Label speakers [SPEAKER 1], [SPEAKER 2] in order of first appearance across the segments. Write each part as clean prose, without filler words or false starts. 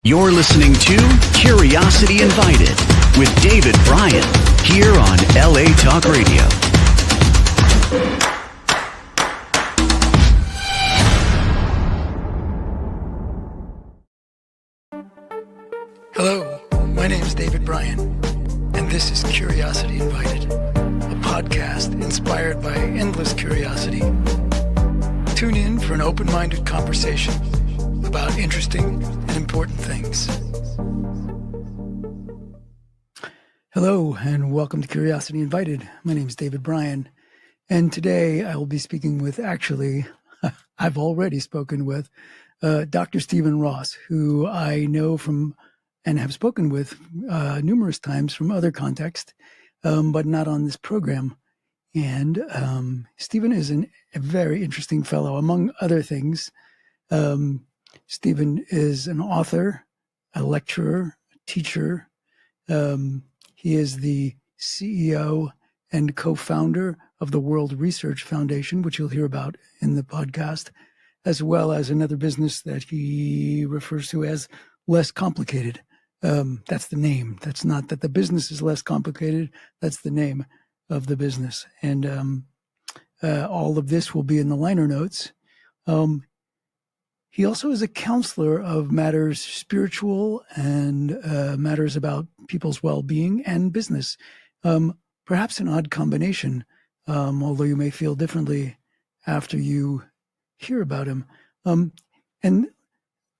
[SPEAKER 1] You're listening to Curiosity Invited with David Bryan here on LA Talk Radio.
[SPEAKER 2] Hello, my name is David Bryan, and this is Curiosity Invited, a podcast inspired by endless curiosity. Tune in for an open-minded conversation about interesting and important things. Hello, and welcome to Curiosity Invited. My name is David Bryan, and today I will be speaking with, I've already spoken with Dr. Stephen Ross, who I know from and have spoken with numerous times from other contexts, but not on this program. And Stephen is a very interesting fellow, among other things. Stephen is an author, a lecturer, a teacher. He is the CEO and co-founder of the World Research Foundation, which you'll hear about in the podcast, as well as another business that he refers to as Less Complicated. That's the name. That's not that the business is less complicated. That's the name of the business. And all of this will be in the liner notes. He also is a counselor of matters spiritual and matters about people's well-being and business. Perhaps an odd combination, although you may feel differently after you hear about him. And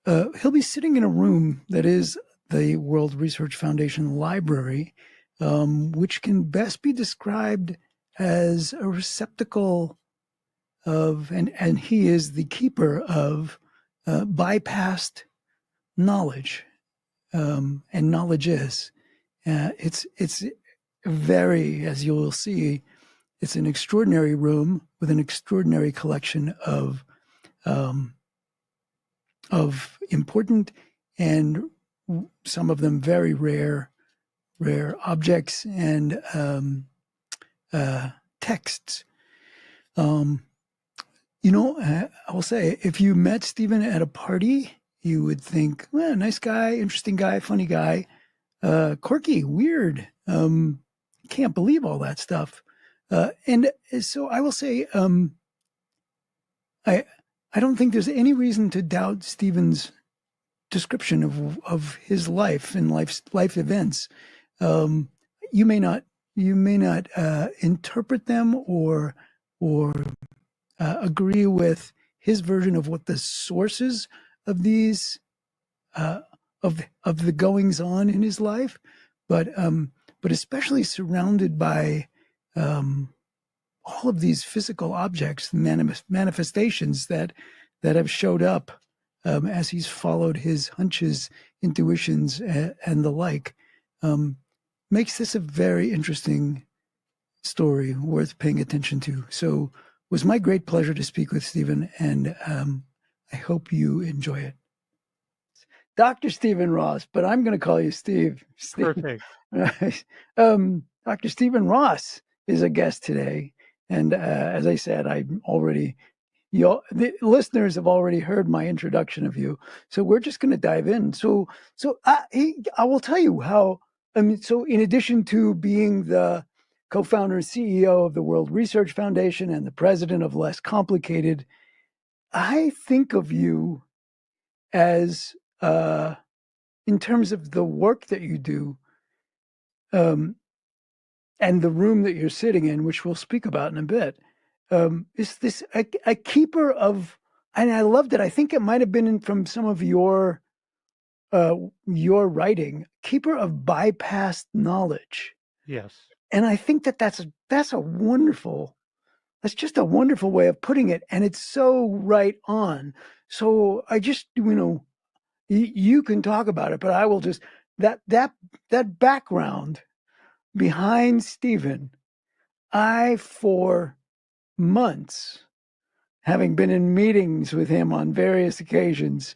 [SPEAKER 2] he'll be sitting in a room that is the World Research Foundation Library, which can best be described as a receptacle of, and he is the keeper of bypassed knowledge, and knowledge is. It's very, as you will see, it's an extraordinary room with an extraordinary collection of important and some of them very rare objects and texts. I will say, if you met Stephen at a party, you would think, well, nice guy, interesting guy, funny guy, quirky, weird. Can't believe all that stuff. And so I will say, I don't think there's any reason to doubt Stephen's description of his life and life events. You may not interpret them or agree with his version of what the sources of these of the goings on in his life, but especially surrounded by all of these physical objects, manifestations that have showed up as he's followed his hunches, intuitions, and the like, makes this a very interesting story worth paying attention to. So it was my great pleasure to speak with Stephen, and I hope you enjoy it. Dr. Stephen Ross, but I'm going to call you Steve.
[SPEAKER 3] Perfect.
[SPEAKER 2] Dr. Stephen Ross is a guest today, and as I said, the listeners have already heard my introduction of you, so we're just going to dive in. So I will tell you how. So in addition to being the co-founder and CEO of the World Research Foundation and the president of Less Complicated, I think of you as, in terms of the work that you do, and the room that you're sitting in, which we'll speak about in a bit, is this a keeper of, and I loved it. I think it might have been from some of your writing, keeper of bypassed knowledge.
[SPEAKER 3] Yes.
[SPEAKER 2] And I think that's just a wonderful way of putting it. And it's so right on. So I just, you can talk about it, but I will just, that background behind Stephen, for months, having been in meetings with him on various occasions,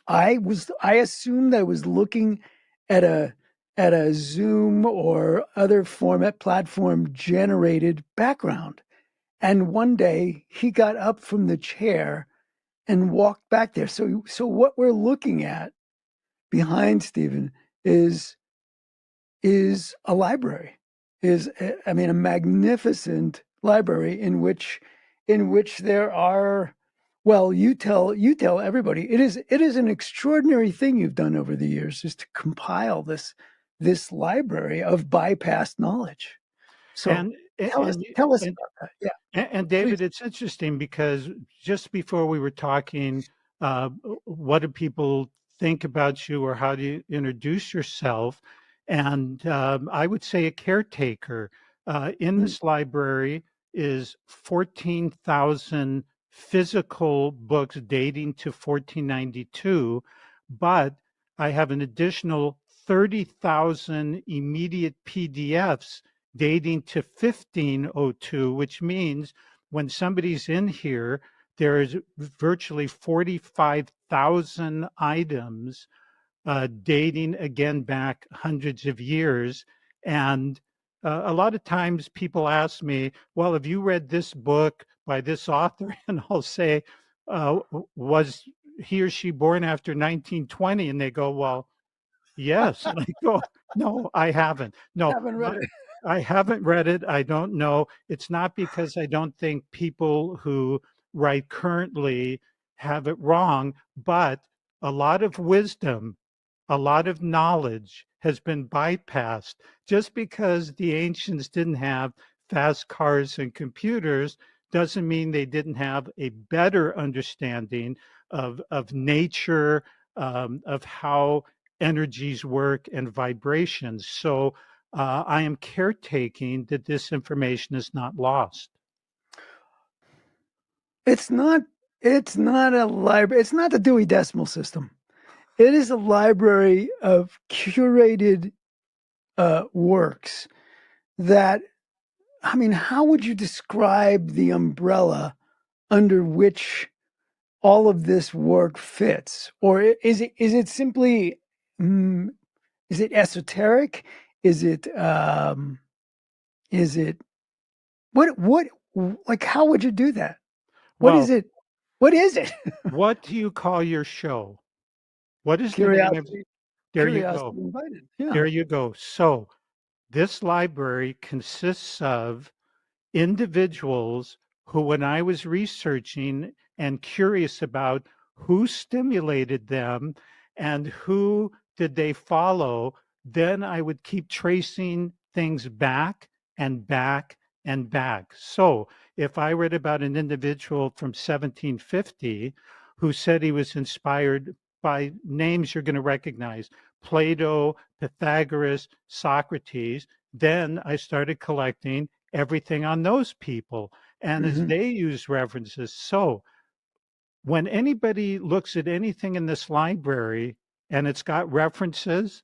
[SPEAKER 2] I assumed I was looking at a Zoom or other platform generated background. And one day he got up from the chair and walked back there. So what we're looking at behind Stephen is is a library, is I mean a magnificent library in which there are, well, you tell everybody, it is an extraordinary thing you've done over the years, is to compile this library of bypassed knowledge. So
[SPEAKER 3] And
[SPEAKER 2] tell us
[SPEAKER 3] and
[SPEAKER 2] tell us
[SPEAKER 3] and
[SPEAKER 2] about that. Yeah,
[SPEAKER 3] and
[SPEAKER 2] please.
[SPEAKER 3] David, it's interesting because just before we were talking, uh, what do people think about you, or how do you introduce yourself? And I would say a caretaker. In
[SPEAKER 2] Mm,
[SPEAKER 3] this library is 14,000 physical books dating to 1492, but I have an additional 30,000 immediate PDFs dating to 1502, which means when somebody's in here, there is virtually 45,000 items dating again back hundreds of years. And a lot of times people ask me, well, have you read this book by this author? And I'll say, was he or she born after 1920? And they go, well, yes. And I go, no, I haven't. No,
[SPEAKER 2] haven't read
[SPEAKER 3] but
[SPEAKER 2] it.
[SPEAKER 3] I haven't read it. I don't know. It's not because I don't think people who write currently have it wrong, but a lot of wisdom, a lot of knowledge has been bypassed just because the ancients didn't have fast cars and computers doesn't mean they didn't have a better understanding of nature, of how energies work and vibrations. So I am caretaking that this information is not lost.
[SPEAKER 2] It's not it's not a library. It's not the Dewey Decimal System. It is a library of curated works that, I mean, how would you describe the umbrella under which all of this work fits? Or is it simply, mm, is it esoteric? Is it what like how would you do that? What is
[SPEAKER 3] Well,
[SPEAKER 2] it? What is it?
[SPEAKER 3] what do you call your show? What is the name of?
[SPEAKER 2] Curiosity,
[SPEAKER 3] There you
[SPEAKER 2] curiosity
[SPEAKER 3] go.
[SPEAKER 2] invited. Yeah.
[SPEAKER 3] There you go. So this library consists of individuals who, when I was researching and curious about who stimulated them and who did they follow, then I would keep tracing things back and back and back. So if I read about an individual from 1750 who said he was inspired by names you're going to recognize, Plato, Pythagoras, Socrates, then I started collecting everything on those people and as
[SPEAKER 2] Hmm.
[SPEAKER 3] they use references. So when anybody looks at anything in this library and it's got references,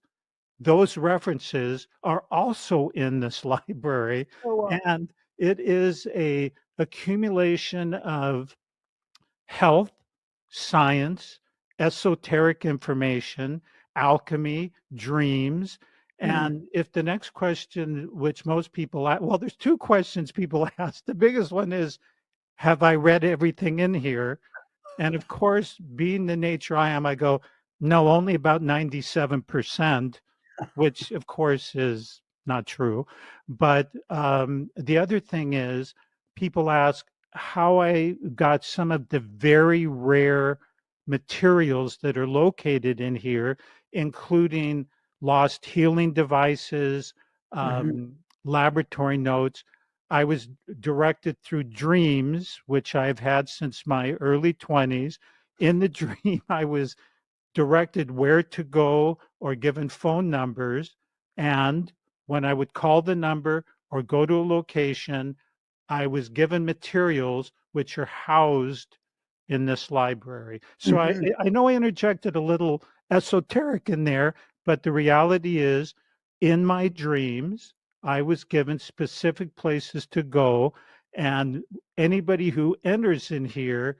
[SPEAKER 3] those references are also in this library.
[SPEAKER 2] So,
[SPEAKER 3] And it is a accumulation of health, science, esoteric information, alchemy, dreams.
[SPEAKER 2] mm,
[SPEAKER 3] And if the next question, which most people, well, there's two questions people ask. The biggest one is, have I read everything in here? And of course, being the nature I am, I go, no, only about 97%, which of course is not true. But the other thing is, people ask how I got some of the very rare materials that are located in here, including lost healing devices,
[SPEAKER 2] mhm,
[SPEAKER 3] laboratory notes. I was directed through dreams, which I've had since my early 20s. In the dream, I was directed where to go or given phone numbers. And when I would call the number or go to a location, I was given materials which are housed in this library. So I,
[SPEAKER 2] mhm,
[SPEAKER 3] I know I interjected a little esoteric in there, but the reality is, in my dreams, I was given specific places to go. And anybody who enters in here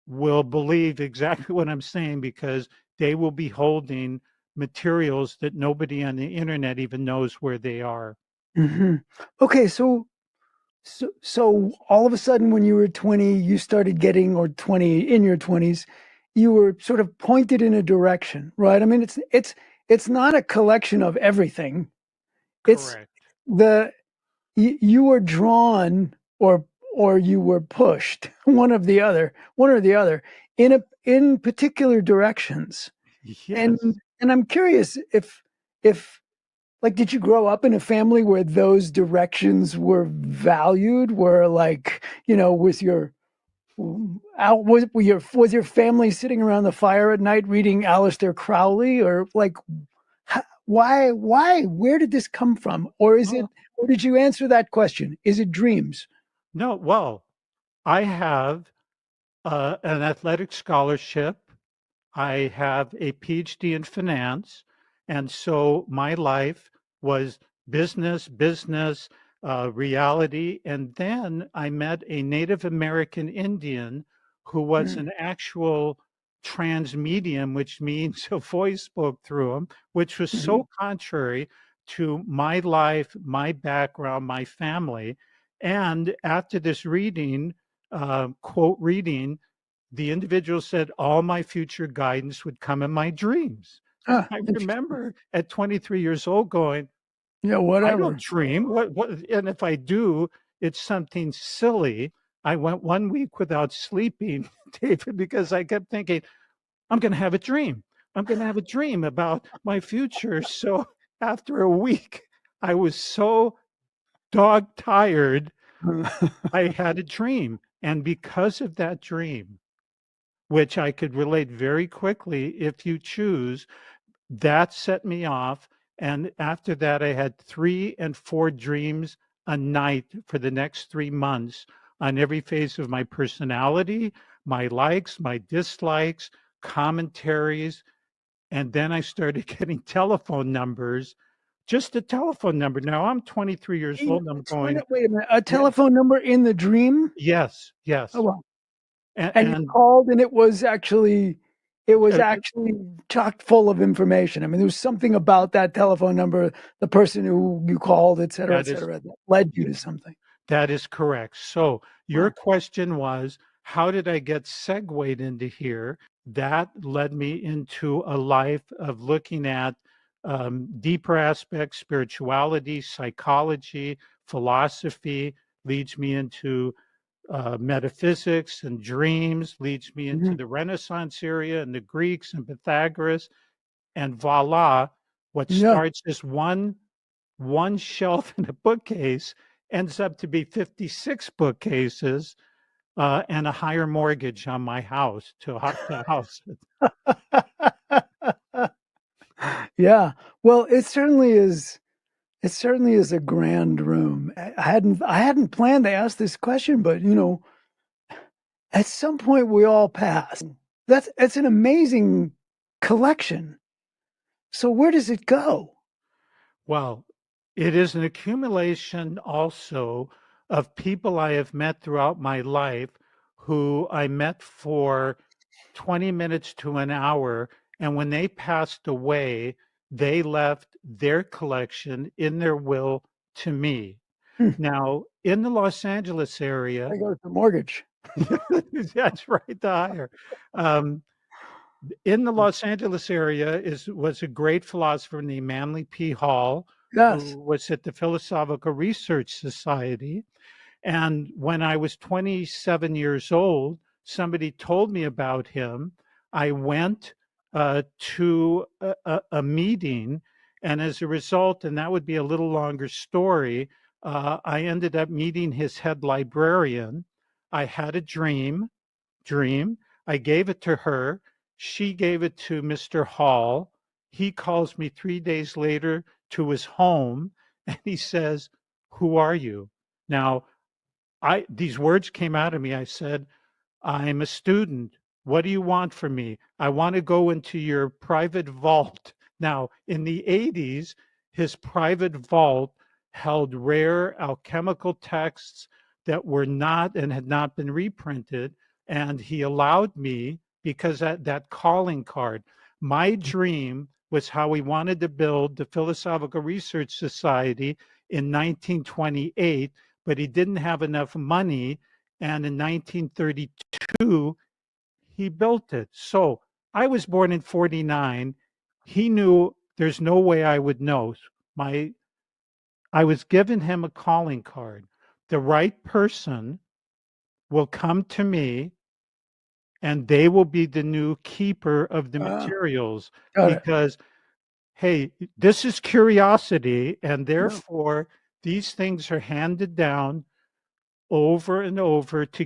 [SPEAKER 3] will believe exactly what I'm saying because they will be holding materials that nobody on the internet even knows where they are.
[SPEAKER 2] mhm. Okay, so So all of a sudden, when you were 20, you started getting, or 20 in your 20s, you were sort of pointed in a direction, right? I mean, it's not a collection of everything. It's
[SPEAKER 3] Correct.
[SPEAKER 2] the you were drawn or you were pushed, one or the other, in particular directions. And
[SPEAKER 3] Yes.
[SPEAKER 2] and I'm curious if like, did you grow up in a family where those directions were valued? Where, like, was your out was your family sitting around the fire at night reading Aleister Crowley, or like, where did this come from? Or did you answer that question? Is it dreams?
[SPEAKER 3] No, well, I have an athletic scholarship. I have a PhD in finance. And so my life was business, reality. And then I met a Native American Indian who was
[SPEAKER 2] Mm,
[SPEAKER 3] an actual trans medium, which means a voice spoke through him, which was
[SPEAKER 2] mhm.
[SPEAKER 3] so contrary to my life, my background, my family. And after this reading, quote reading, the individual said all my future guidance would come in my dreams. And
[SPEAKER 2] Ah,
[SPEAKER 3] I
[SPEAKER 2] interesting.
[SPEAKER 3] remember at 23 years old going,
[SPEAKER 2] Yeah,
[SPEAKER 3] I don't
[SPEAKER 2] whatever.
[SPEAKER 3] dream. What, and if I do, it's something silly. I went 1 week without sleeping, David, because I kept thinking, I'm going to have a dream. I'm going to have a dream about my future. So after a week, I was so dog tired, I had a dream. And because of that dream, which I could relate very quickly if you choose. That set me off. And after that, I had 3 and 4 dreams a night for the next 3 months on every phase of my personality, my likes, my dislikes, commentaries. And then I started getting telephone numbers, just a telephone number. Now I'm 23 years old. And I'm
[SPEAKER 2] Explain
[SPEAKER 3] going,
[SPEAKER 2] it. Wait a minute. A
[SPEAKER 3] yeah,
[SPEAKER 2] telephone number in the dream?
[SPEAKER 3] yes,
[SPEAKER 2] Oh,
[SPEAKER 3] yes.
[SPEAKER 2] well.
[SPEAKER 3] And,
[SPEAKER 2] And you
[SPEAKER 3] and
[SPEAKER 2] called, and it was
[SPEAKER 3] uh,
[SPEAKER 2] actually chock full of information. I mean, there was something about that telephone number, the person who you called,
[SPEAKER 3] that
[SPEAKER 2] et
[SPEAKER 3] is
[SPEAKER 2] cetera, that led you to something.
[SPEAKER 3] That is correct. So your
[SPEAKER 2] Wow.
[SPEAKER 3] question was, how did I get segued into here? That led me into a life of looking at deeper aspects, spirituality, psychology, philosophy, leads me into metaphysics and dreams, leads me into
[SPEAKER 2] Mhm.
[SPEAKER 3] the Renaissance area and the Greeks and Pythagoras. And voila, what
[SPEAKER 2] Yeah.
[SPEAKER 3] starts as one shelf in a bookcase ends up to be 56 bookcases and a higher mortgage on my house to house it.
[SPEAKER 2] Yeah. Well, it certainly is. It certainly is a grand room. I hadn't planned to ask this question, but at some point we all pass. That's an amazing collection. So where does it go?
[SPEAKER 3] Well, it is an accumulation also of people I have met throughout my life who I met for 20 minutes to an hour. And when they passed away, they left their collection in their will to me.
[SPEAKER 2] Hmm.
[SPEAKER 3] Now, in the Los Angeles area,
[SPEAKER 2] I go to the mortgage.
[SPEAKER 3] that's right, the higher. Um, in the Los Angeles area was a great philosopher named Manly P. Hall,
[SPEAKER 2] Yes.
[SPEAKER 3] who was at the Philosophical Research Society. And when I was 27 years old, somebody told me about him. I went to a meeting, and as a result, and that would be a little longer story, I ended up meeting his head librarian. I had a dream. I gave it to her. She gave it to Mr. Hall. He calls me 3 days later to his home, and he says, "Who are you?" Now, I these words came out of me. I said, I'm a student. What do you want from me? I want to go into your private vault. Now, in the 80s, his private vault held rare alchemical texts that were not and had not been reprinted. And he allowed me, because that calling card, my dream was how we wanted to build the Philosophical Research Society in 1928 but he didn't have enough money. And in 1932, he built it. So I was born in 49. He knew there's no way I would know. My I was given him a calling card. The right person will come to me and they will be the new keeper of the
[SPEAKER 2] Ah,
[SPEAKER 3] materials
[SPEAKER 2] got it.
[SPEAKER 3] because, hey, this is curiosity, and
[SPEAKER 2] Yeah.
[SPEAKER 3] therefore these things are handed down over and over to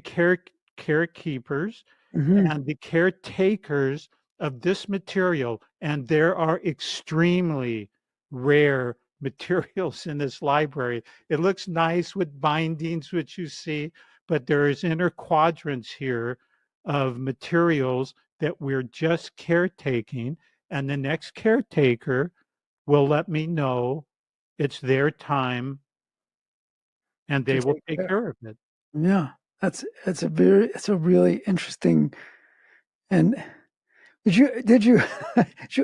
[SPEAKER 3] carekeepers
[SPEAKER 2] Hmm.
[SPEAKER 3] and the caretakers of this material. And there are extremely rare materials in this library. It looks nice with bindings, which you see, but there is inner quadrants here of materials that we're just caretaking. And the next caretaker will let me know it's their time and
[SPEAKER 2] To
[SPEAKER 3] they will
[SPEAKER 2] take
[SPEAKER 3] take
[SPEAKER 2] care.
[SPEAKER 3] care of it.
[SPEAKER 2] Yeah. It's a really interesting. And did you did you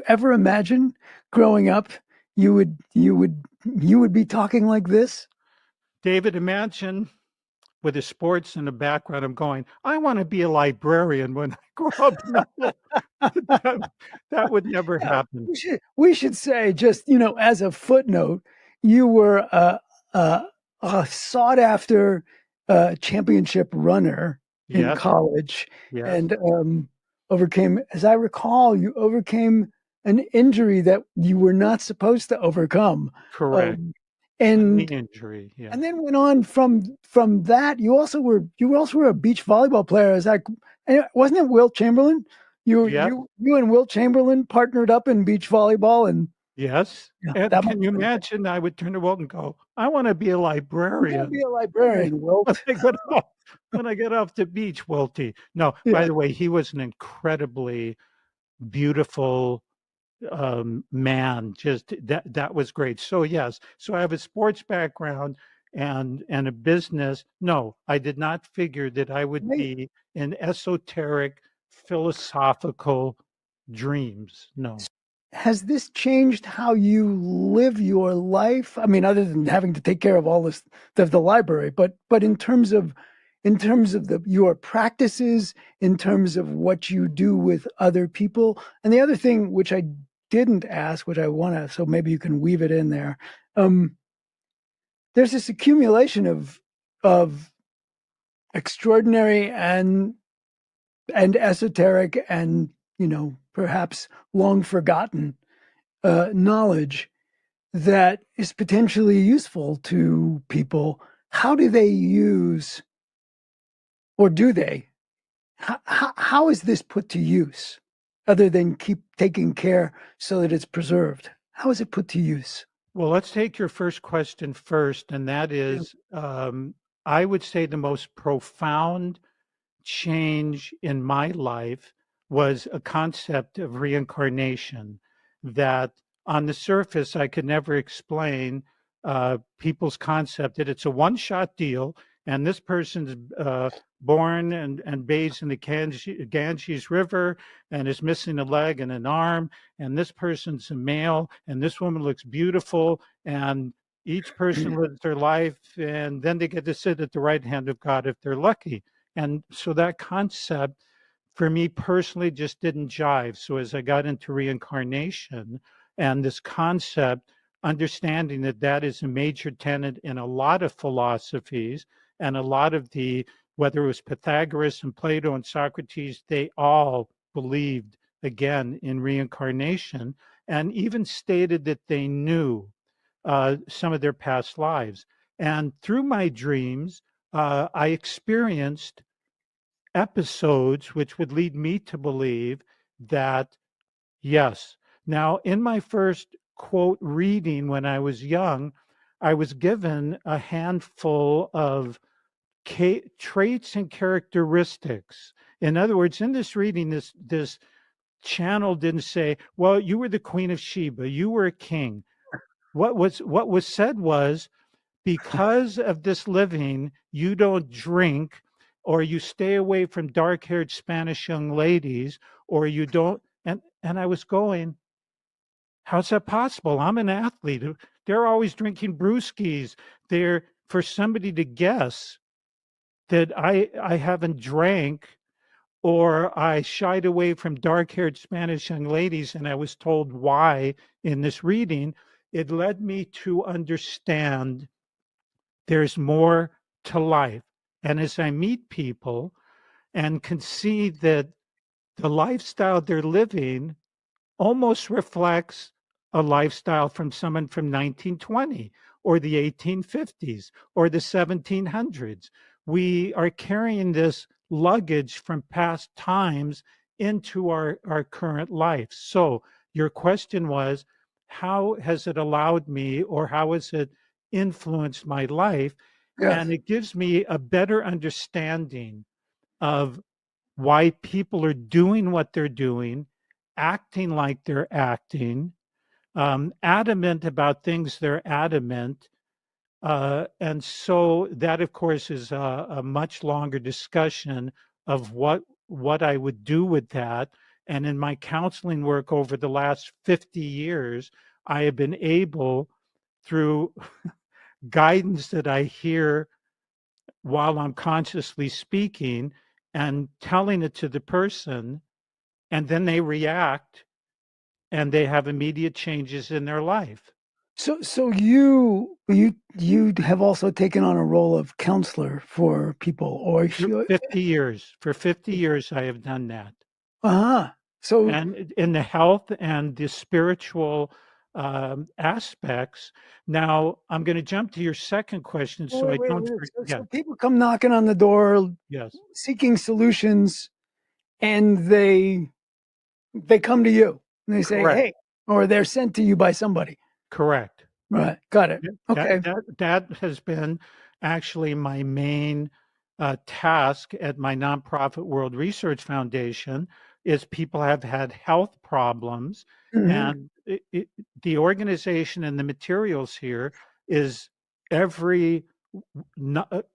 [SPEAKER 2] ever imagine growing up you would be talking like this?
[SPEAKER 3] David, imagine with the sports in the background, I'm going, I want to be a librarian when I grow up. No, that, that would never
[SPEAKER 2] Yeah,
[SPEAKER 3] happen.
[SPEAKER 2] we should say, just as a footnote, you were a sought after championship runner in
[SPEAKER 3] Yes,
[SPEAKER 2] college,
[SPEAKER 3] yes,
[SPEAKER 2] and overcame, as I recall, you overcame an injury that you were not supposed to overcome,
[SPEAKER 3] correct.
[SPEAKER 2] um,
[SPEAKER 3] A knee
[SPEAKER 2] and
[SPEAKER 3] injury. Yeah,
[SPEAKER 2] and then went on from that. You also were a beach volleyball player. Wasn't it Wilt Chamberlain? You
[SPEAKER 3] yes,
[SPEAKER 2] you you and Wilt Chamberlain partnered up in beach volleyball, and
[SPEAKER 3] yes.
[SPEAKER 2] yeah,
[SPEAKER 3] And
[SPEAKER 2] that must
[SPEAKER 3] can you
[SPEAKER 2] have been great.
[SPEAKER 3] imagine? I would turn to Walt and go, I want to be a
[SPEAKER 2] I'm gonna
[SPEAKER 3] librarian
[SPEAKER 2] be a
[SPEAKER 3] when
[SPEAKER 2] librarian, Wilt.
[SPEAKER 3] I get off when I get off the beach, Wilty. No, by
[SPEAKER 2] Yeah,
[SPEAKER 3] the way, he was an incredibly beautiful man. Just that was great. So yes, so I have a sports background and a business. No, I did not figure that I would
[SPEAKER 2] Mate,
[SPEAKER 3] be in esoteric philosophical dreams. No.
[SPEAKER 2] has this changed how you live your life? I mean, other than having to take care of all this, the library, but in terms of your practices, in terms of what you do with other people, and the other thing which I didn't ask, which I want to, so maybe you can weave it in there. Um, there's this accumulation of extraordinary and esoteric and perhaps long forgotten knowledge that is potentially useful to people. How do they use, or do they? How is this put to use, other than keep taking care so that it's preserved? How is it put to use?
[SPEAKER 3] Well, let's take your first question first, and that
[SPEAKER 2] Yeah.
[SPEAKER 3] is, I would say the most profound change in my life was a concept of reincarnation that on the surface I could never explain people's concept that it's a one shot deal and this person's born and bathes in the Ganges River and is missing a leg and an arm, and this person's a male and this woman looks beautiful, and each person lives their life and then they get to sit at the right hand of God if they're lucky. And so that concept for me personally just didn't jive. So as I got into reincarnation and this concept, understanding that that is a major tenet in a lot of philosophies and a lot of whether it was Pythagoras and Plato and Socrates, they all believed again in reincarnation and even stated that they knew some of their past lives. And through my dreams, I experienced episodes which would lead me to believe that, yes. Now, in my first quote reading when I was young, I was given a handful of traits and characteristics. In other words, in this reading, this channel didn't say, "Well, you were the Queen of Sheba, you were a king." What was said was, because of this living, you don't drink, or you stay away from dark haired Spanish young ladies, or you don't. And I was going, how's that possible? I'm an athlete. They're always drinking brewskis. They're for somebody to guess that I haven't drank or I shied away from dark-haired Spanish young ladies and I was told why in this reading, it led me to understand there's more to life. And as I meet people and can see that the lifestyle they're living almost reflects a lifestyle from someone from 1920 or the 1850s or the 1700s. We are carrying this luggage from past times into our current life. So, your question was, how has it allowed me or how has it influenced my life?
[SPEAKER 2] Yes.
[SPEAKER 3] And it gives me a better understanding of why people are doing what they're doing, acting like they're acting, adamant about things they're adamant. And so that, of course, is a much longer discussion of what I would do with that. And in my counseling work over the last 50 years, I have been able, through guidance that I hear while I'm consciously speaking and telling it to the person, and then they react and they have immediate changes in their life.
[SPEAKER 2] So you have also taken on a role of counselor for people, or
[SPEAKER 3] For 50 years. For 50 years, I have done that.
[SPEAKER 2] uh-huh. So
[SPEAKER 3] And in the health and the spiritual aspects. Now, I'm going to jump to your second question so I don't
[SPEAKER 2] wait. So
[SPEAKER 3] forget.
[SPEAKER 2] people come knocking on the door
[SPEAKER 3] Yes,
[SPEAKER 2] seeking solutions, and they come to you and they say,
[SPEAKER 3] correct.
[SPEAKER 2] "Hey," or they're sent to you by somebody.
[SPEAKER 3] Correct.
[SPEAKER 2] Right. Got it.
[SPEAKER 3] Yeah,
[SPEAKER 2] Okay.
[SPEAKER 3] that has been actually my main task at my nonprofit World Research Foundation is people have had health problems,
[SPEAKER 2] Mhm.
[SPEAKER 3] and the organization and the materials here is every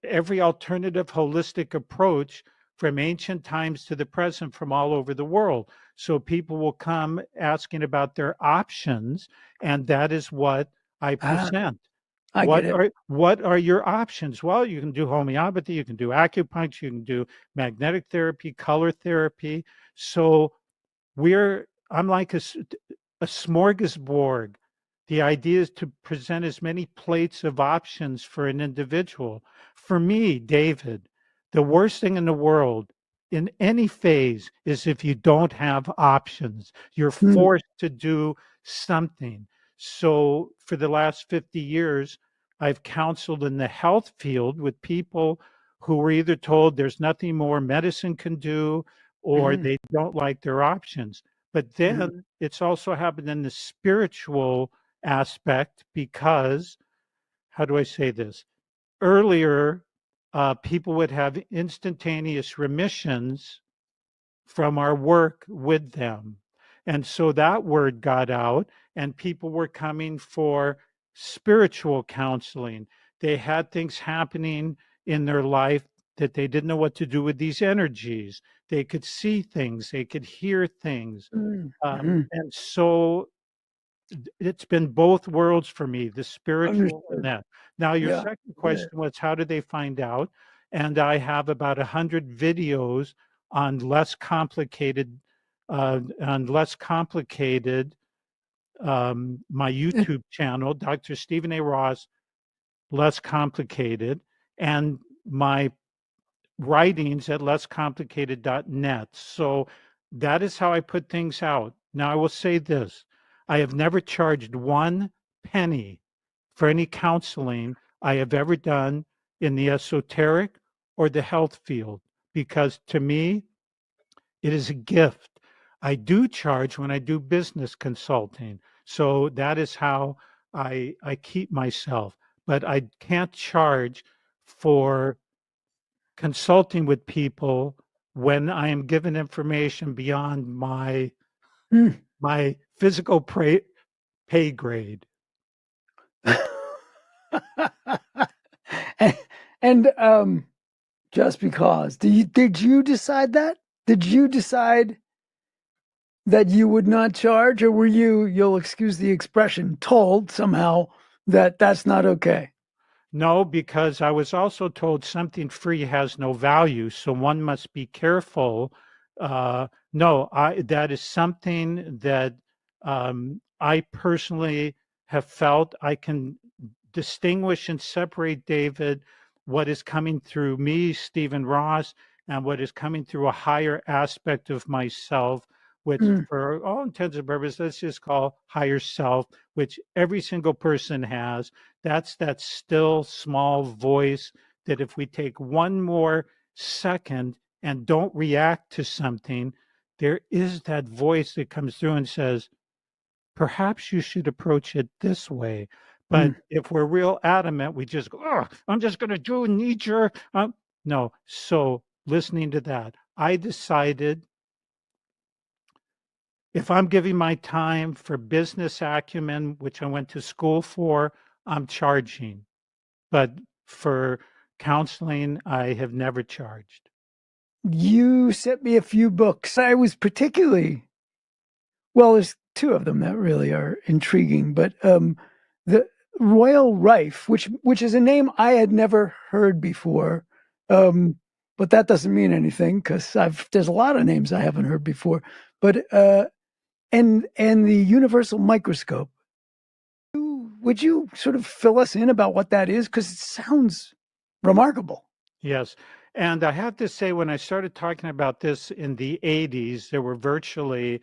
[SPEAKER 3] every alternative holistic approach from ancient times to the present from all over the world. So people will come asking about their options, and that is what I
[SPEAKER 2] Ah,
[SPEAKER 3] present.
[SPEAKER 2] I get it.
[SPEAKER 3] What are your options? Well, you can do homeopathy, you can do acupuncture, you can do magnetic therapy, color therapy. So I'm like a smorgasbord. The idea is to present as many plates of options for an individual. For me, David, the worst thing in the world in any phase is if you don't have options. You're
[SPEAKER 2] Mm,
[SPEAKER 3] forced to do something. So for the last 50 years, I've counseled in the health field with people who were either told there's nothing more medicine can do or
[SPEAKER 2] mhm,
[SPEAKER 3] they don't like their options. But
[SPEAKER 2] mhm,
[SPEAKER 3] then it's also happened in the spiritual aspect because, how do I say this? Earlier, people would have instantaneous remissions from our work with them. And so that word got out, and people were coming for spiritual counseling. They had things happening in their life that they didn't know what to do with these energies. They could see things, they could hear things.
[SPEAKER 2] mm, mhm.
[SPEAKER 3] And so it's been both worlds for me, the spiritual and
[SPEAKER 2] Understood.
[SPEAKER 3] that. Now, your
[SPEAKER 2] Yeah.
[SPEAKER 3] second
[SPEAKER 2] Yeah.
[SPEAKER 3] question was, how did they find out? And I have about 100 videos on less complicated, my
[SPEAKER 2] It,
[SPEAKER 3] YouTube channel, Dr. Stephen A. Ross, Less Complicated, and my writings at lesscomplicated.net. So that is how I put things out. Now, I will say this: I have never charged one penny for any counseling I have ever done in the esoteric or the health field, because to me, it is a gift. I do charge when I do business consulting. So that is how I keep myself, but I can't charge for consulting with people when I am given information beyond
[SPEAKER 2] mm.
[SPEAKER 3] my physical pay grade.
[SPEAKER 2] and, and just because, did you decide that? Did you decide that you would not charge, or were you, you'll excuse the expression, told somehow that that's not okay?
[SPEAKER 3] No, because I was also told something free has no value, so one must be careful. No, that is something that I personally have felt. I can distinguish and separate, David, what is coming through me, Stephen Ross, and what is coming through a higher aspect of myself, which,
[SPEAKER 2] Mm,
[SPEAKER 3] for all intents and purposes, let's just call higher self, which every single person has. That's that still small voice that if we take one more second and don't react to something, there is that voice that comes through and says, perhaps you should approach it this way. But
[SPEAKER 2] mm.
[SPEAKER 3] if we're real adamant, we just go, oh, I'm just going to do a knee jerk. No. So listening to that, I decided if I'm giving my time for business acumen, which I went to school for, I'm charging. But for counseling, I have never charged.
[SPEAKER 2] You sent me a few books. I was particularly well. There's two of them that really are intriguing, but the Royal Rife, which is a name I had never heard before, um, but that doesn't mean anything because I've there's a lot of names I haven't heard before. But and the Universal Microscope. Would you sort of fill us in about what that is? Because it sounds remarkable.
[SPEAKER 3] Yes. And I have to say, when I started talking about this in the 80s, there were virtually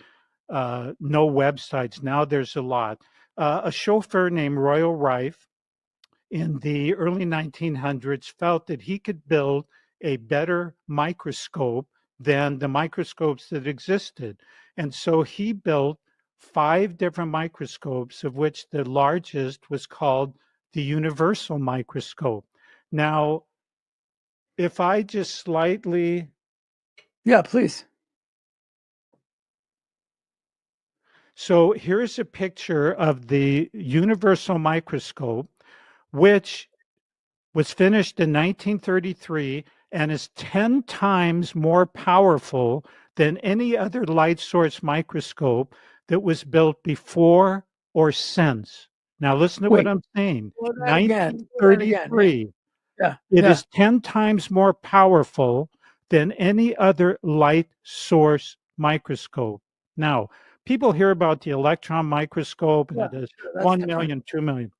[SPEAKER 3] no websites. Now there's a lot. A chauffeur named Royal Rife in the early 1900s felt that he could build a better microscope than the microscopes that existed. And so he built five different microscopes, of which the largest was called the universal microscope. Now, if I just slightly,
[SPEAKER 2] Yeah, please.
[SPEAKER 3] so here's a picture of the universal microscope, which was finished in 1933 and is 10 times more powerful than any other light source microscope that was built before or since. Now, listen to what
[SPEAKER 2] Wait,
[SPEAKER 3] I'm saying.
[SPEAKER 2] slow that again. Slow that again. Yeah,
[SPEAKER 3] 1933,
[SPEAKER 2] yeah,
[SPEAKER 3] it
[SPEAKER 2] yeah.
[SPEAKER 3] is 10 times more powerful than any other light source microscope. Now, people hear about the electron microscope and
[SPEAKER 2] Yeah,
[SPEAKER 3] it is
[SPEAKER 2] sure, that's
[SPEAKER 3] 1
[SPEAKER 2] different.
[SPEAKER 3] million, 2 million.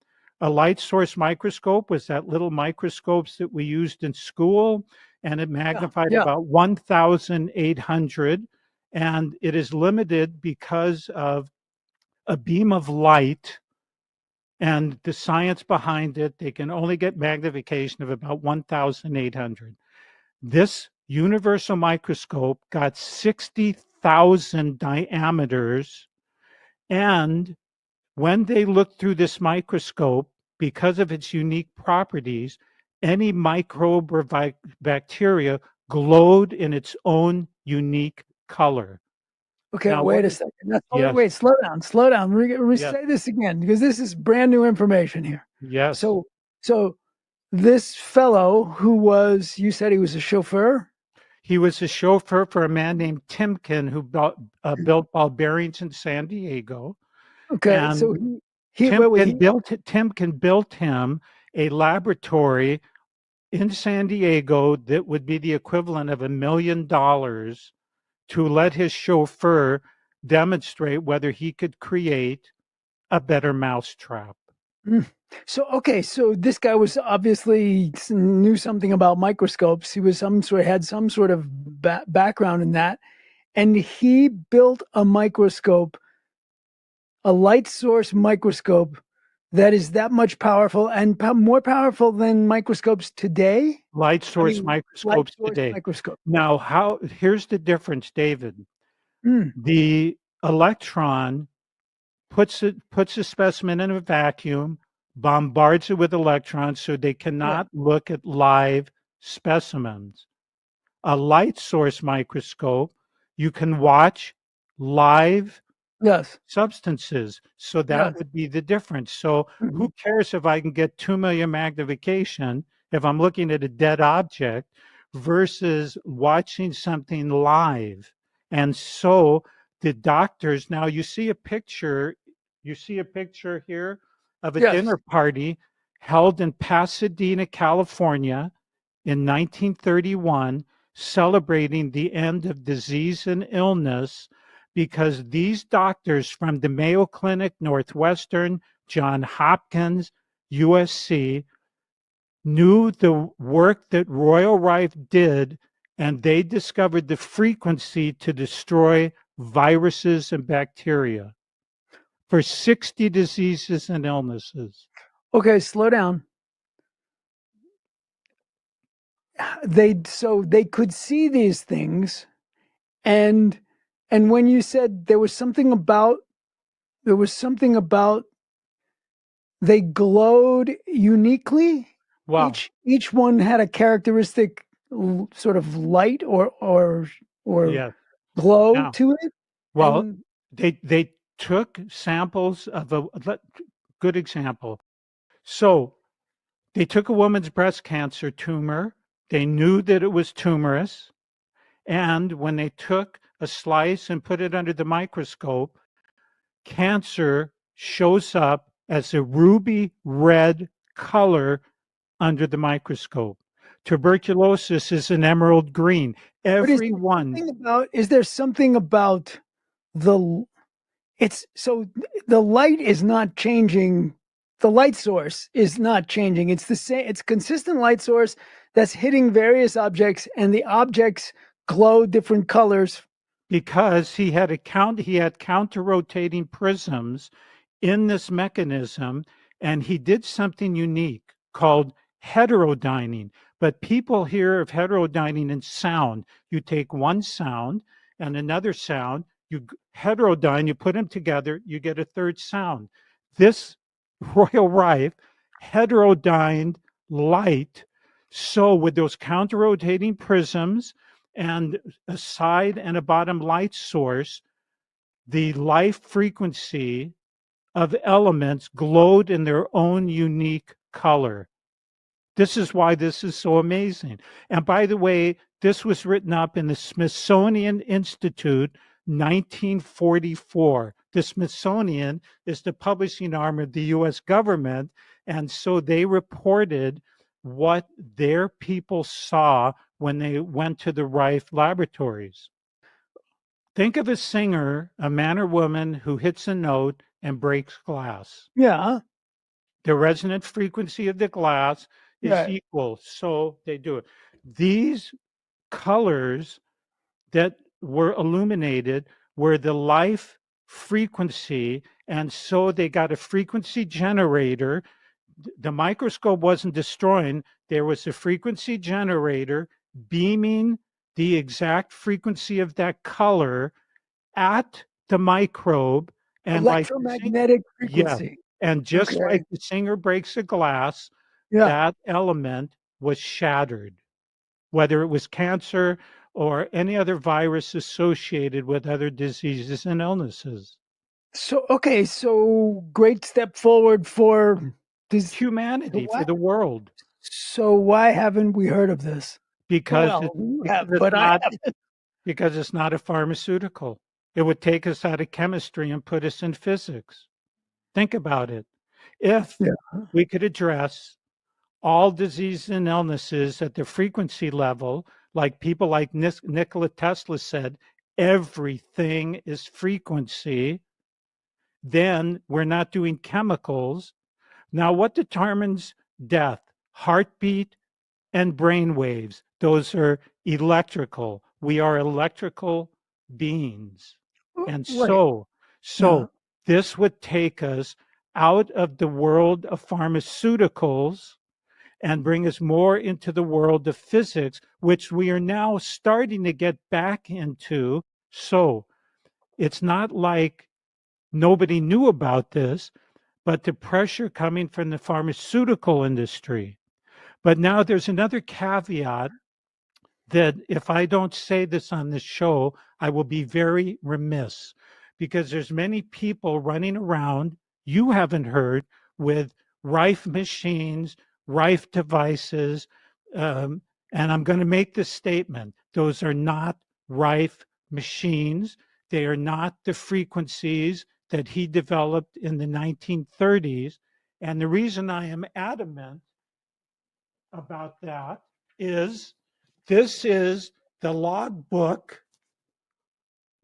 [SPEAKER 3] A light source microscope was that little microscopes that we used in school, and it
[SPEAKER 2] Yeah,
[SPEAKER 3] magnified
[SPEAKER 2] yeah.
[SPEAKER 3] about 1,800. And it is limited because of a beam of light and the science behind it. They can only get magnification of about 1,800. This universal microscope got 60,000 diameters. And when they looked through this microscope, because of its unique properties, any microbe or bacteria glowed in its own unique color.
[SPEAKER 2] Okay,
[SPEAKER 3] Now, what
[SPEAKER 2] wait a
[SPEAKER 3] is,
[SPEAKER 2] second. That's,
[SPEAKER 3] yes,
[SPEAKER 2] wait, slow down, slow down.
[SPEAKER 3] yes,
[SPEAKER 2] Say this again because this is brand new information here.
[SPEAKER 3] yes.
[SPEAKER 2] So, so this fellow who was, you said he was a chauffeur.
[SPEAKER 3] He was a chauffeur for a man named Timken who built ball bearings in San Diego.
[SPEAKER 2] Okay, so
[SPEAKER 3] And
[SPEAKER 2] he wait, wait, he
[SPEAKER 3] Timken built him a laboratory in San Diego that would be the equivalent of $1 million to let his chauffeur demonstrate whether he could create a better mousetrap.
[SPEAKER 2] Mm. So okay, so this guy was obviously knew something about microscopes. He was some sort had some sort of background in that, and he built a microscope, a light source microscope that is that much powerful and more powerful than microscopes today.
[SPEAKER 3] Light
[SPEAKER 2] I
[SPEAKER 3] source
[SPEAKER 2] mean, light
[SPEAKER 3] microscopes
[SPEAKER 2] source
[SPEAKER 3] today.
[SPEAKER 2] microscope.
[SPEAKER 3] Now, here's the difference, David.
[SPEAKER 2] Mm,
[SPEAKER 3] The electron puts a specimen in a vacuum, bombards it with electrons so they
[SPEAKER 2] yeah.
[SPEAKER 3] cannot look at live specimens. A light source microscope, you can watch live
[SPEAKER 2] Yes.
[SPEAKER 3] substances. So that
[SPEAKER 2] Yes.
[SPEAKER 3] would be the difference. So who
[SPEAKER 2] Mhm.
[SPEAKER 3] cares if I can get 2 million magnification if I'm looking at a dead object versus watching something live? And so the doctors, now you see a picture here of a
[SPEAKER 2] Yes.
[SPEAKER 3] dinner party held in Pasadena, California in 1931, celebrating the end of disease and illness because these doctors from the Mayo Clinic, Northwestern, Johns Hopkins, USC knew the work that Royal Rife did, and they discovered the frequency to destroy viruses and bacteria for 60 diseases and illnesses.
[SPEAKER 2] Okay, slow down. They could see these things, and when you said there was something about they glowed uniquely.
[SPEAKER 3] Wow.
[SPEAKER 2] Each one had a characteristic sort of light or
[SPEAKER 3] Yes.
[SPEAKER 2] glow
[SPEAKER 3] Now,
[SPEAKER 2] to it.
[SPEAKER 3] well,
[SPEAKER 2] And
[SPEAKER 3] they took samples of good example. So they took a woman's breast cancer tumor. They knew that it was tumorous. And when they took a slice and put it under the microscope, cancer shows up as a ruby red color under the microscope. Tuberculosis is an emerald green.
[SPEAKER 2] but
[SPEAKER 3] Everyone,
[SPEAKER 2] is there something about the it's so the light is not changing, the light source is not changing, it's the same, it's consistent light source that's hitting various objects, and the objects glow different colors.
[SPEAKER 3] because he had counter rotating prisms in this mechanism, and he did something unique called heterodyning. But people hear of heterodyning in sound. You take one sound and another sound, you heterodyne, you put them together, you get a third sound. This Royal Rife heterodyned light. So with those counter rotating prisms and a side and a bottom light source, the life frequency of elements glowed in their own unique color. This is why this is so amazing. And by the way, this was written up in the Smithsonian Institute, 1944. The Smithsonian is the publishing arm of the US government. And so they reported what their people saw when they went to the Rife laboratories. Think of a singer, a man or woman who hits a note and breaks glass.
[SPEAKER 2] Yeah.
[SPEAKER 3] The resonant frequency of the glass is
[SPEAKER 2] Yeah.
[SPEAKER 3] equal, so they do it. These colors that were illuminated were the life frequency, and so they got a frequency generator. The microscope wasn't destroying, there was a frequency generator beaming the exact frequency of that color at the microbe, and like
[SPEAKER 2] Electromagnetic
[SPEAKER 3] yeah,
[SPEAKER 2] frequency.
[SPEAKER 3] and just
[SPEAKER 2] Okay.
[SPEAKER 3] like the singer breaks a glass,
[SPEAKER 2] Yeah.
[SPEAKER 3] that element was shattered, whether it was cancer or any other virus associated with other diseases and illnesses.
[SPEAKER 2] So okay, so great step forward for this.
[SPEAKER 3] Humanity, for
[SPEAKER 2] What?
[SPEAKER 3] the world,
[SPEAKER 2] So why haven't we heard of this?
[SPEAKER 3] because
[SPEAKER 2] Well,
[SPEAKER 3] it
[SPEAKER 2] you
[SPEAKER 3] because
[SPEAKER 2] have,
[SPEAKER 3] it's
[SPEAKER 2] but I
[SPEAKER 3] not
[SPEAKER 2] haven't.
[SPEAKER 3] because it's not a pharmaceutical. It would take us out of chemistry and put us in physics. Think about it. If
[SPEAKER 2] Yeah.
[SPEAKER 3] we could address all diseases and illnesses at the frequency level, like people like Nikola Tesla said, everything is frequency, then we're not doing chemicals. Now, what determines death? Heartbeat and brain waves. Those are electrical. We are electrical beings. And
[SPEAKER 2] Right.
[SPEAKER 3] so,
[SPEAKER 2] Yeah.
[SPEAKER 3] so this would take us out of the world of pharmaceuticals and bring us more into the world of physics, which we are now starting to get back into. So it's not like nobody knew about this, but the pressure coming from the pharmaceutical industry. But now there's another caveat that if I don't say this on this show, I will be very remiss because there's many people running around you haven't heard with Rife machines, Rife devices, and I'm going to make this statement: those are not Rife machines. They are not the frequencies that he developed in the 1930s, And the reason I am adamant about that is this is the logbook,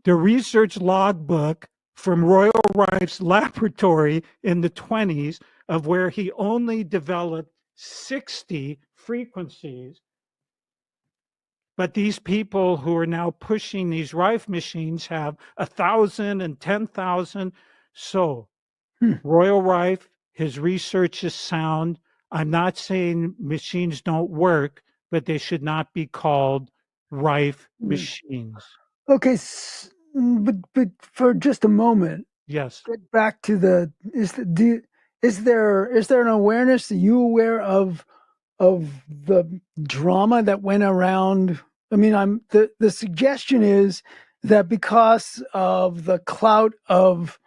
[SPEAKER 3] the research logbook from Royal Rife's laboratory in the 20s, of where he only developed 60 frequencies. But these people who are now pushing these Rife machines have 1,000 and 10,000. So
[SPEAKER 2] Hmm.
[SPEAKER 3] Royal Rife, his research is sound. I'm not saying machines don't work, but they should not be called Rife machines.
[SPEAKER 2] Okay, but for just a moment,
[SPEAKER 3] Yes.
[SPEAKER 2] get back to is there an awareness? Are you aware of the drama that went around? I mean, the suggestion is that because of the clout of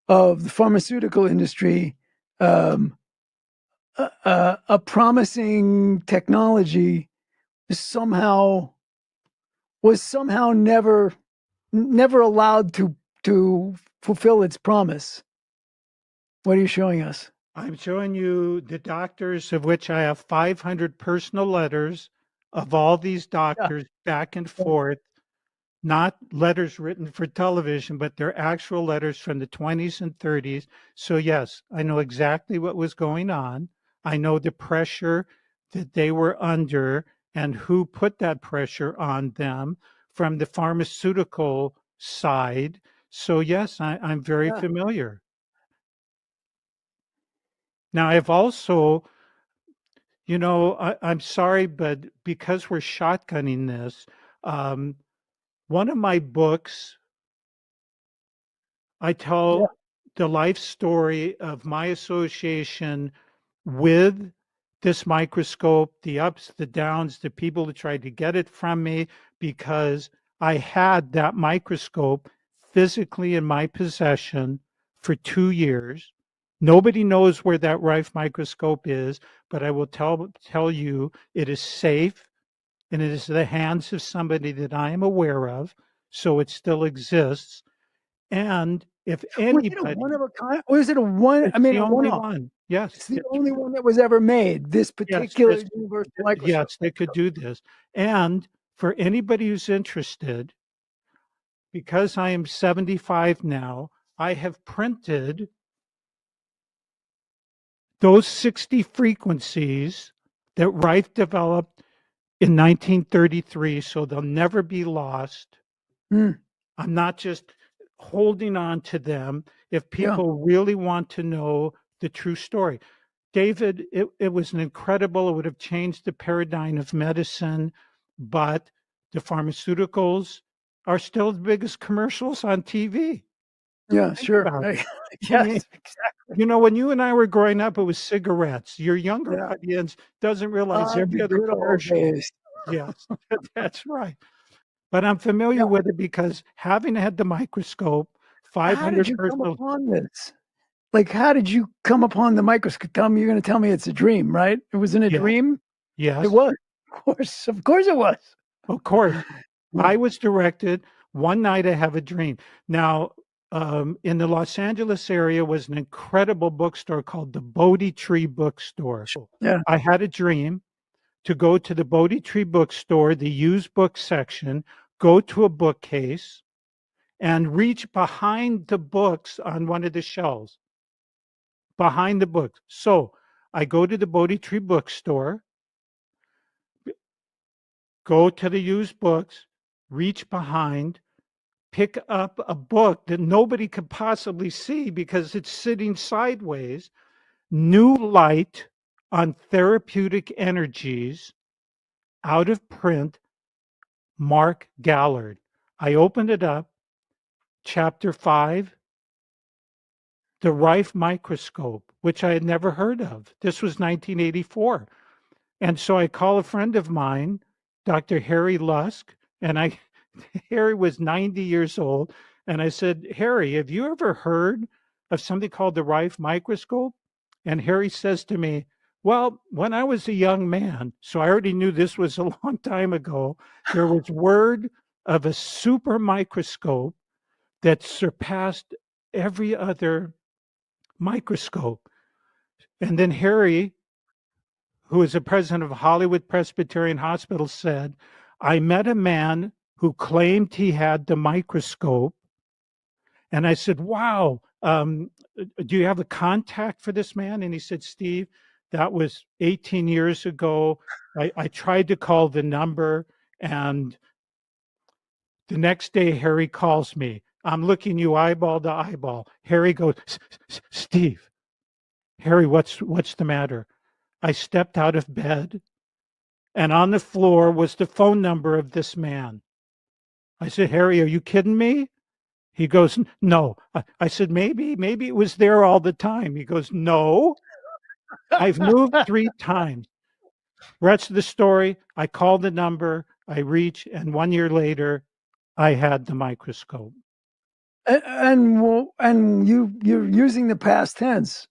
[SPEAKER 2] the pharmaceutical industry, um, a promising technology is somehow never allowed to fulfill its promise. What are you showing us?
[SPEAKER 3] I'm showing you the doctors, of which I have 500 personal letters of all these
[SPEAKER 2] Yeah,
[SPEAKER 3] doctors back and
[SPEAKER 2] yeah.
[SPEAKER 3] forth, not letters written for television, but they're actual letters from the 20s and 30s. So, yes, I know exactly what was going on. I know the pressure that they were under and who put that pressure on them from the pharmaceutical side. So, yes, I'm very
[SPEAKER 2] Yeah.
[SPEAKER 3] familiar. Now, I've also, I'm sorry, but because we're shotgunning this, um, one of my books, I
[SPEAKER 2] Yeah.
[SPEAKER 3] tell the life story of my association with this microscope, the ups, the downs, the people that tried to get it from me, because I had that microscope physically in my possession for 2 years. Nobody knows where that Rife microscope is, but I will tell you it is safe and it is in the hands of somebody that I am aware of, so it still exists. And if
[SPEAKER 2] Was it a one
[SPEAKER 3] anybody,
[SPEAKER 2] of a kind? Or is it a one? I
[SPEAKER 3] it's
[SPEAKER 2] mean,
[SPEAKER 3] the
[SPEAKER 2] a one
[SPEAKER 3] only
[SPEAKER 2] off.
[SPEAKER 3] one. Yes,
[SPEAKER 2] It's the only one that was ever made. This
[SPEAKER 3] yes,
[SPEAKER 2] particular
[SPEAKER 3] this,
[SPEAKER 2] universal microscope.
[SPEAKER 3] yes, they could do this. And for anybody who's interested, because I am 75 now, I have printed those 60 frequencies that Rife developed in 1933, so they'll never be lost.
[SPEAKER 2] Hmm.
[SPEAKER 3] I'm not just holding on to them if
[SPEAKER 2] Yeah.
[SPEAKER 3] people really want to know the true story. David, it was an incredible, it would have changed the paradigm of medicine, but the pharmaceuticals are still the biggest commercials on TV.
[SPEAKER 2] Yeah.
[SPEAKER 3] Think
[SPEAKER 2] Sure.
[SPEAKER 3] about it. I mean,
[SPEAKER 2] Yes. Exactly.
[SPEAKER 3] when you and I were growing up, it was cigarettes. Your younger
[SPEAKER 2] Yeah.
[SPEAKER 3] audience doesn't realize
[SPEAKER 2] The
[SPEAKER 3] every other
[SPEAKER 2] good old
[SPEAKER 3] commercial.
[SPEAKER 2] days.
[SPEAKER 3] Yes, that's right. But I'm
[SPEAKER 2] Yeah.
[SPEAKER 3] familiar with it because having had the microscope,
[SPEAKER 2] How did
[SPEAKER 3] 500
[SPEAKER 2] you come
[SPEAKER 3] personal,
[SPEAKER 2] upon this? Like, how did you come upon the microscope? You're going to tell me it's a dream, right? It wasn't a
[SPEAKER 3] yes,
[SPEAKER 2] dream. It
[SPEAKER 3] yes,
[SPEAKER 2] was. Of course, it was.
[SPEAKER 3] of course.
[SPEAKER 2] Yeah.
[SPEAKER 3] I was directed one night I have a dream. Now, in the Los Angeles area was an incredible bookstore called the Bodhi Tree Bookstore.
[SPEAKER 2] Yeah.
[SPEAKER 3] I had a dream to go to the Bodhi Tree Bookstore, the used book section, go to a bookcase, and reach behind the books on one of the shelves, behind the books. So I go to the Bodhi Tree Bookstore, go to the used books, reach behind, pick up a book that nobody could possibly see because it's sitting sideways. New Light on Therapeutic Energies, out of print, Mark Gallard. I opened it up, chapter 5, the Rife microscope, which I had never heard of. This was 1984. And so I call a friend of mine, Dr. Harry Lusk, and Harry was 90 years old. And I said, Harry, have you ever heard of something called the Rife microscope? And Harry says to me, well, when I was a young man, so I already knew this was a long time ago, there was word of a super microscope that surpassed every other microscope. And then Harry, who is the president of Hollywood Presbyterian Hospital, said, I met a man who claimed he had the microscope. And I said, wow, do you have a contact for this man? And he said, Steve, that was 18 years ago. I tried to call the number, and the next day Harry calls me. I'm looking you eyeball to eyeball. Harry goes, Steve, Harry, what's the matter? I stepped out of bed, and on the floor was the phone number of this man. I said, Harry, are you kidding me? He goes, no. I said, maybe it was there all the time. He goes, no, I've moved 3 times. Rest of the story, I called the number, I reach, and 1 year later, I had the microscope.
[SPEAKER 2] And you're using the past tense.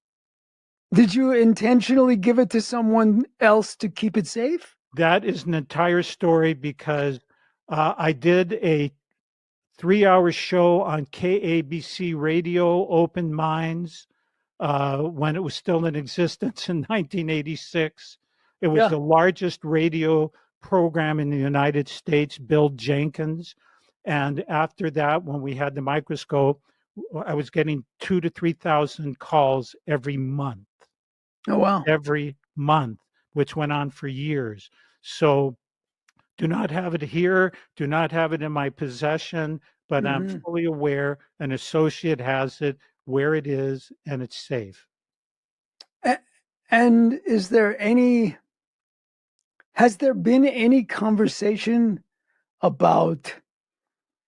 [SPEAKER 2] Did you intentionally give it to someone else to keep it safe?
[SPEAKER 3] That is an entire story because I did a 3-hour show on KABC Radio, Open Minds, when it was still in existence in 1986. It was
[SPEAKER 2] Yeah.
[SPEAKER 3] the largest radio program in the United States, Bill Jenkins. And after that, when we had the microscope, I was getting 2,000 to 3,000 calls every month.
[SPEAKER 2] Oh, wow.
[SPEAKER 3] Every month, which went on for years. So do not have it here, do not have it in my possession, but I'm fully aware an associate has it where it is and it's safe.
[SPEAKER 2] And has there been any conversation about,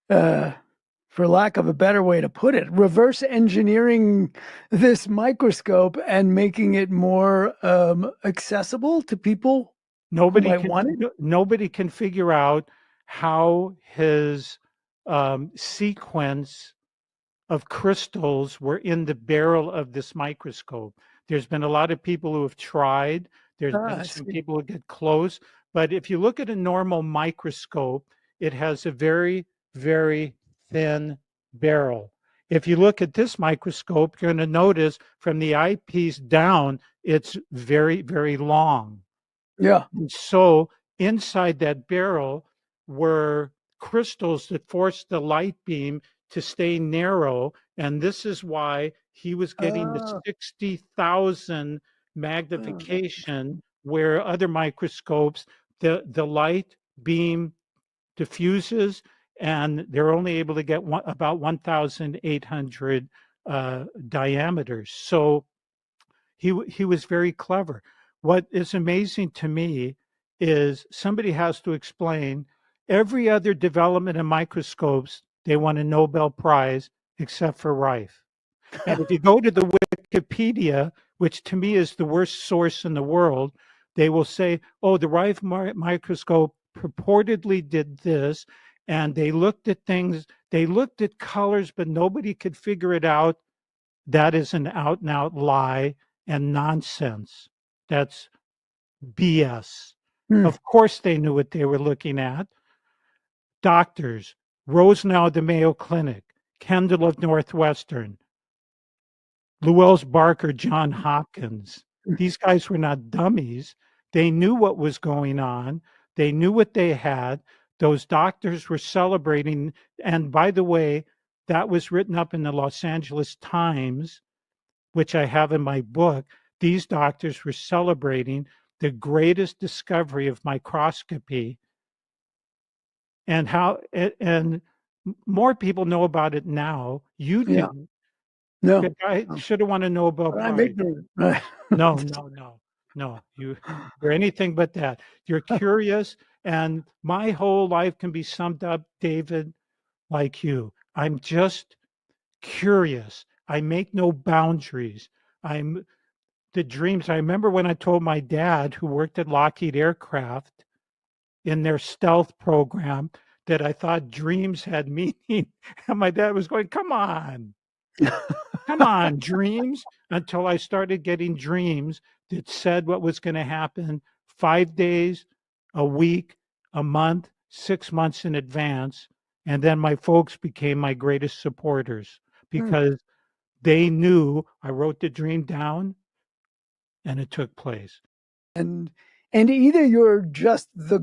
[SPEAKER 2] for lack of a better way to put it, reverse engineering this microscope and making it more accessible to people who might want it?
[SPEAKER 3] Nobody can figure out how his sequence of crystals were in the barrel of this microscope. There's been a lot of people who have tried. There's been some people who get close. But if you look at a normal microscope, it has a very, very thin barrel. If you look at this microscope, you're going to notice from the eyepiece down, it's very, very long.
[SPEAKER 2] Yeah.
[SPEAKER 3] And so inside that barrel were crystals that forced the light beam to stay narrow. And this is why he was getting the 60,000 magnification, where other microscopes, the light beam diffuses and they're only able to get about 1,800 diameters. So he was very clever. What is amazing to me is somebody has to explain every other development in microscopes, they won a Nobel Prize except for Rife. And if you go to the Wikipedia, which to me is the worst source in the world, they will say, oh, the Rife microscope purportedly did this. And they looked at things, they looked at colors, but nobody could figure it out. That is an out and out lie and nonsense. That's BS. Of course, they knew what they were looking at. Doctors, Rosenau of the Mayo Clinic, Kendall of Northwestern, Lewells Barker, John Hopkins. These guys were not dummies. They knew what was going on. They knew what they had. Those doctors were celebrating. And by the way, that was written up in the Los Angeles Times, which I have in my book. These doctors were celebrating the greatest discovery of microscopy, and how and more people know about it now. You didn't.
[SPEAKER 2] No.
[SPEAKER 3] I should have won a Nobel Prize. No. You're anything but that. You're curious, and my whole life can be summed up, David, like you. I'm just curious. I make no boundaries. I'm the dreams. I remember when I told my dad, who worked at Lockheed Aircraft in their stealth program, that I thought dreams had meaning. And my dad was going, come on, dreams, until I started getting dreams that said what was going to happen 5 days, a week, a month, 6 months in advance. And then my folks became my greatest supporters because they knew I wrote the dream down and it took place.
[SPEAKER 2] and either you're just the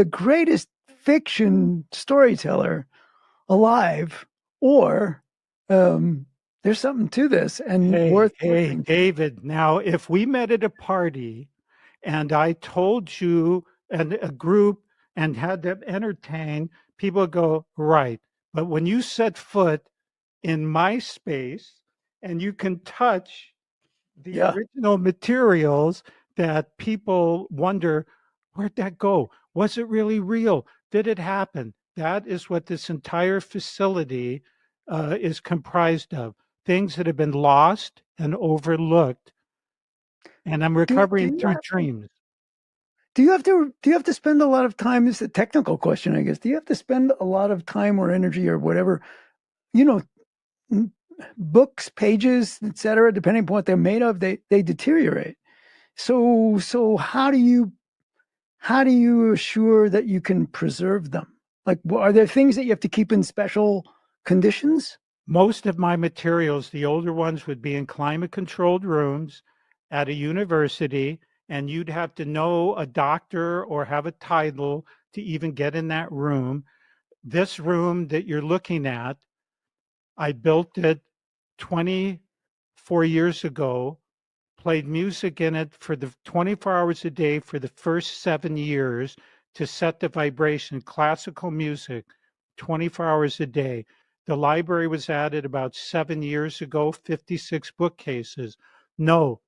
[SPEAKER 2] greatest fiction storyteller alive, or um, there's something to this and
[SPEAKER 3] Hey,
[SPEAKER 2] worth
[SPEAKER 3] hey,
[SPEAKER 2] listening to.
[SPEAKER 3] David, now if we met at a party and I told you and a group and had them entertain, people would go, right. But when you set foot in my space and you can touch the
[SPEAKER 2] Yeah.
[SPEAKER 3] original materials that people wonder, where'd that go? Was it really real? Did it happen? That is what this entire facility is comprised of. Things that have been lost and overlooked, and I'm
[SPEAKER 2] Do
[SPEAKER 3] recovering
[SPEAKER 2] you
[SPEAKER 3] through
[SPEAKER 2] have to
[SPEAKER 3] dreams.
[SPEAKER 2] do you have to spend a lot of time? This is a technical question, I guess. Do you have to spend a lot of time or energy or whatever, you know, books, pages, etc., depending upon what they're made of, they deteriorate. So how do you assure that you can preserve them? Like, are there things that you have to keep in special conditions?
[SPEAKER 3] Most of my materials, the older ones, would be in climate controlled rooms at a university, and you'd have to know a doctor or have a title to even get in that room. This room that you're looking at, I built it 24 years ago, played music in it for the 24 hours a day for the first 7 years to set the vibration, classical music, 24 hours a day. The library was added about 7 years ago, 56 bookcases. No,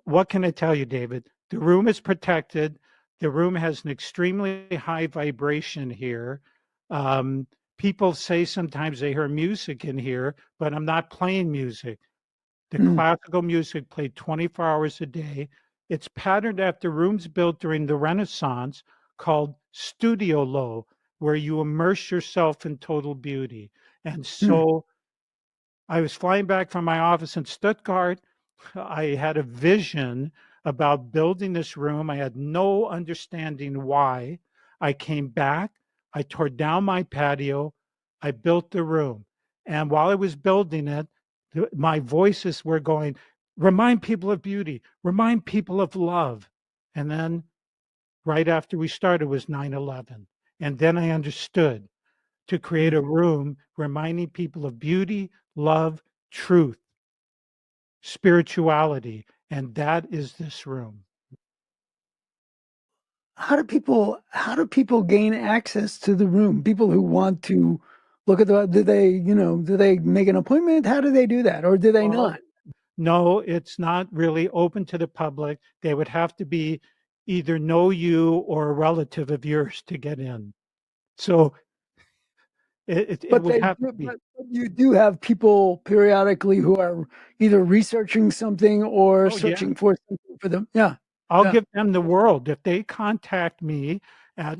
[SPEAKER 3] what can I tell you, David? The room is protected. The room has an extremely high vibration here. Um, People say sometimes they hear music in here, but I'm not playing music. The
[SPEAKER 2] Mm,
[SPEAKER 3] classical music played 24 hours a day. It's patterned after rooms built during the Renaissance called studio low, where you immerse yourself in total beauty. And
[SPEAKER 2] mm,
[SPEAKER 3] so I was flying back from my office in Stuttgart. I had a vision about building this room. I had no understanding why. I came back, I tore down my patio, I built the room. And while I was building it, my voices were going, remind people of beauty, remind people of love. And then right after we started was 9/11. And then I understood to create
[SPEAKER 2] mm.
[SPEAKER 3] a room reminding people of beauty, love, truth, spirituality, and that is this room.
[SPEAKER 2] How do people gain access to the room? People who want to look at do they, do they make an appointment? How do they do that? Or do they
[SPEAKER 3] Well,
[SPEAKER 2] not?
[SPEAKER 3] no, it's not really open to the public. They would have to be either know you or a relative of yours to get in. So it
[SPEAKER 2] But
[SPEAKER 3] would have to be.
[SPEAKER 2] but you do have people periodically who are either researching something or
[SPEAKER 3] Oh, yeah.
[SPEAKER 2] searching for something for them. Yeah.
[SPEAKER 3] I'll
[SPEAKER 2] Yeah.
[SPEAKER 3] give them the world. If they contact me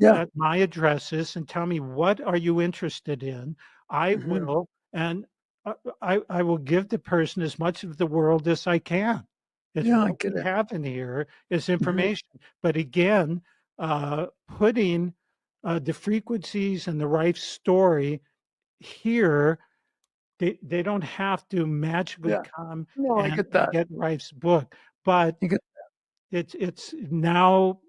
[SPEAKER 2] Yeah.
[SPEAKER 3] at my addresses and tell me, what are you interested in? I
[SPEAKER 2] Hmm.
[SPEAKER 3] will, and I will give the person as much of the world as I can. It's
[SPEAKER 2] Yeah, I
[SPEAKER 3] what
[SPEAKER 2] get
[SPEAKER 3] we
[SPEAKER 2] it.
[SPEAKER 3] have in here is
[SPEAKER 2] Hmm.
[SPEAKER 3] information. But again, putting the frequencies and the right story here, they don't have to magically
[SPEAKER 2] Yeah.
[SPEAKER 3] come
[SPEAKER 2] No, I
[SPEAKER 3] and
[SPEAKER 2] get that.
[SPEAKER 3] get Rife's book, but
[SPEAKER 2] You get
[SPEAKER 3] it's now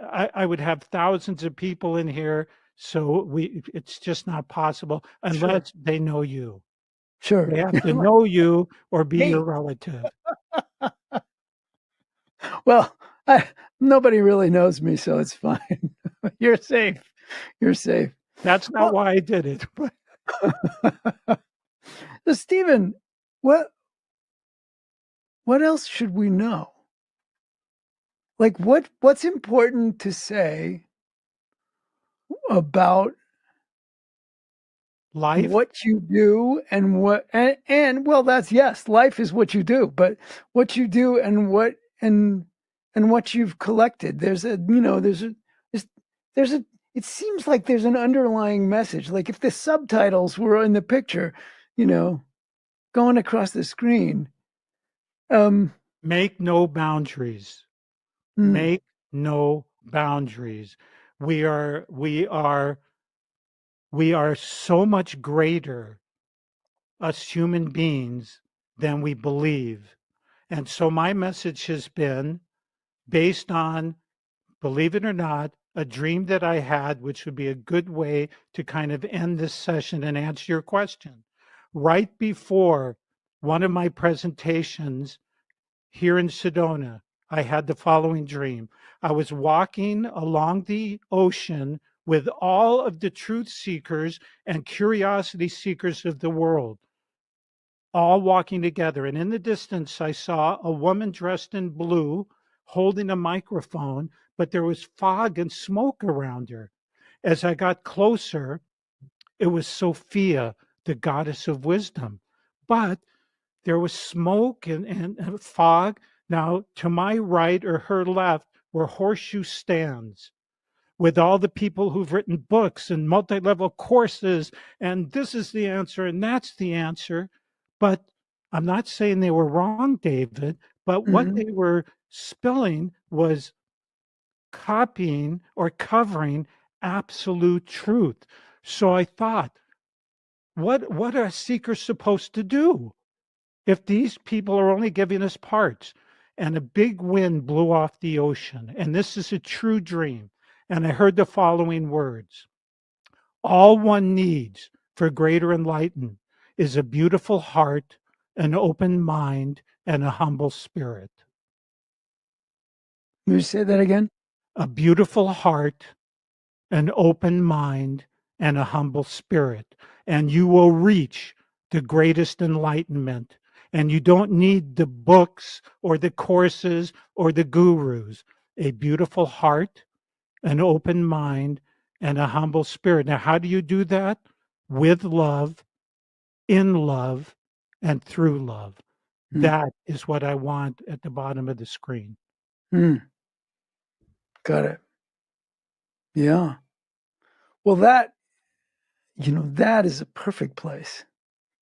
[SPEAKER 3] I would have thousands of people in here, so it's just not possible
[SPEAKER 2] sure.
[SPEAKER 3] unless they know you.
[SPEAKER 2] Sure.
[SPEAKER 3] They have to know you or be your
[SPEAKER 2] Me.
[SPEAKER 3] relative.
[SPEAKER 2] Well, nobody really knows me, so it's fine. You're safe. You're safe.
[SPEAKER 3] That's not
[SPEAKER 2] Well,
[SPEAKER 3] why I did it, but
[SPEAKER 2] so Stephen, what what else should we know? Like what's important to say about
[SPEAKER 3] life
[SPEAKER 2] what you do and and well, that's, yes, life is what you do, but what you do and what you've collected. There's, there's a it seems like there's an underlying message. Like if the subtitles were in the picture, you know, going across the screen. Um,
[SPEAKER 3] make no boundaries.
[SPEAKER 2] mm,
[SPEAKER 3] Make no boundaries. We are so much greater, us human beings, than we believe. And so my message has been based on, believe it or not, a dream that I had, which would be a good way to kind of end this session and answer your question. Right before one of my presentations here in Sedona, I had the following dream. I was walking along the ocean with all of the truth seekers and curiosity seekers of the world, all walking together. And in the distance, I saw a woman dressed in blue holding a microphone, but there was fog and smoke around her. As I got closer, it was Sophia, the goddess of wisdom. But there was smoke and fog. Now, to my right or her left were horseshoe stands with all the people who've written books and multi-level courses, and this is the answer and that's the answer. But I'm not saying they were wrong, David, but what they were spilling was copying or covering absolute truth. So I thought, what are seekers supposed to do if these people are only giving us parts? And a big wind blew off the ocean, and this is a true dream. And I heard the following words: all one needs for greater enlightenment is a beautiful heart, an open mind, and a humble spirit.
[SPEAKER 2] Will you say that again?
[SPEAKER 3] A beautiful heart, an open mind, and a humble spirit, and you will reach the greatest enlightenment. And you don't need the books or the courses or the gurus. A beautiful heart, an open mind, and a humble spirit. Now, how do you do that? With love, in love, and through love. That is what I want at the bottom of the screen.
[SPEAKER 2] Got it. Yeah. Well, that is a perfect place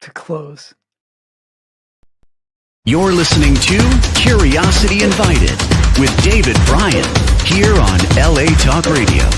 [SPEAKER 2] to close.
[SPEAKER 1] You're listening to Curiosity Invited with David Bryan here on LA Talk Radio.